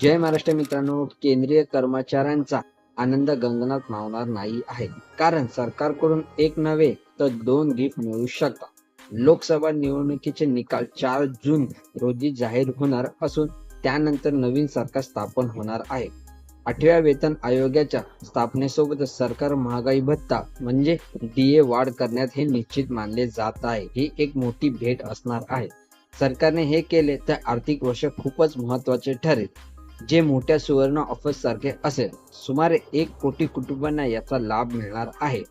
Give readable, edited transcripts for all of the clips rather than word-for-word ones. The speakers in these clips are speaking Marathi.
जय महाराष्ट्र मित्रांनो, केंद्रीय कर्मचाऱ्यांचा आनंद गगनात मावणार नाही आहे. कारण सरकारकडून एक नव्हे तर 2 गिफ्ट मिळू शकतात. लोकसभा निवडणुकीचे निकाल 4 जून रोजी जाहीर होणार असून त्यानंतर नवीन सरकार स्थापन होणार आहे. 8व्या वेतन आयोगाच्या स्थापनेसोबतच सरकार महागाई भत्ता म्हणजे डीए वाढ करण्यात हे निश्चित मानले जात आहे. ही एक मोठी भेट असणार आहे. सरकारने हे केले तर आर्थिक वर्ष खूपच महत्वाचे ठरेल, जे मोठ्या सुवर्ण ऑफर्स सारखे असेल. सुमारे 1 कोटी कुटुंबांना याचा लाभ मिळणार आहे.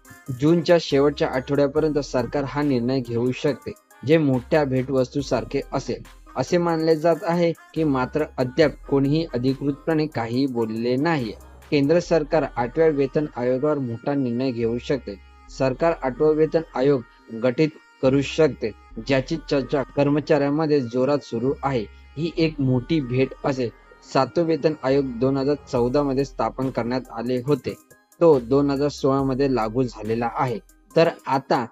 जूनच्या शेवटच्या आठवड्यापर्यंत सरकार हा निर्णय घेऊ शकते, जे मोठ्या भेटवस्तू सारखे असेल असे मानले जात आहे की मात्र अद्याप कोणीही अधिकृतपणे काहीही बोलले नाहीये. केंद्र सरकार 8व्या वेतन आयोगावर मोठा निर्णय घेऊ शकते. सरकार 8वा वेतन आयोग गठीत करू शकते, ज्याची चर्चा कर्मचाऱ्यांमध्ये जोरात सुरू आहे. ही एक मोठी भेट असेल. 7वे वेतन आयोग 2014 मध्ये स्थापन करण्यात आले होते. तो 2016 मध्ये लागू झालेला आहे. तर आता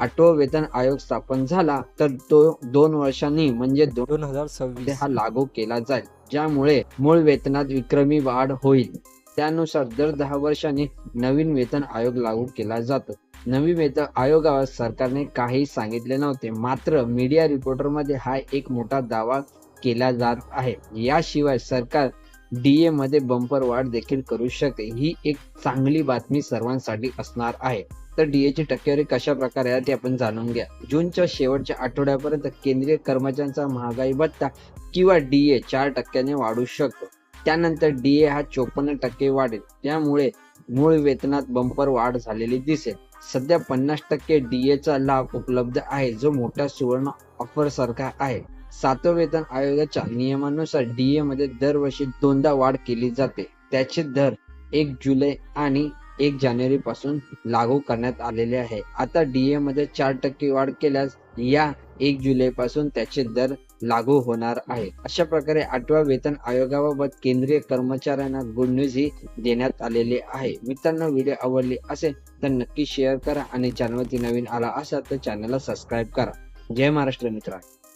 8वा वेतन आयोग स्थापन झाला तर तो 2 वर्षांनी म्हणजे 2026 हा लागू केला जाईल, ज्यामुळे मूळ वेतनात विक्रमी वाढ होईल. त्यानुसार दर 10 वर्षांनी नवीन वेतन आयोग लागू केला जातो. नवीन वेतन आयोगावर सरकारने काही सांगितले नव्हते, मात्र मीडिया रिपोर्टरमध्ये हा एक मोठा दावा केला जात आहे. याशिवाय सरकार डीए मध्ये बंपर वाढ देखील करू शकते. ही एक चांगली बातमी सर्वांसाठी असणार आहे. तर डीए ची टक्केवारी कशा प्रकारे आहे ते आपण जाणून घ्या. जूनच्या शेवटच्या आठवड्यापर्यंत केंद्रीय कर्मचाऱ्यांचा महागाई भत्ता किंवा डीए 4% वाढू शकतो. त्यानंतर डीए हा 54% वाढेल. त्यामुळे मूळ वेतनात बंपर वाढ झालेली दिसेल. सध्या 50% डीए चा लाभ उपलब्ध आहे, जो मोठ्या सुवर्ण ऑफर सारखा आहे. 7व्या वेतन आयोगाच्या नियमानुसार डीए मध्ये दरवर्षी 2दा वाढ केली जाते. त्याचे दर 1 जुलै आणि 1 जानेवारी पासून लागू करण्यात आलेले आहे. आता डीए मध्ये 4% वाढ केल्यास या 1 जुलै पासून त्याचे दर लागू होणार आहे. अशा प्रकारे 8व्या वेतन आयोगाबाबत केंद्रीय कर्मचाऱ्यांना गुड न्यूज ही देण्यात आलेली आहे. मित्रांनो, व्हिडिओ आवडली असेल तर नक्की शेअर करा आणि चॅनलवरती नवीन आला असाल तर चॅनलला सबस्क्राईब करा. जय महाराष्ट्र मित्रांनो.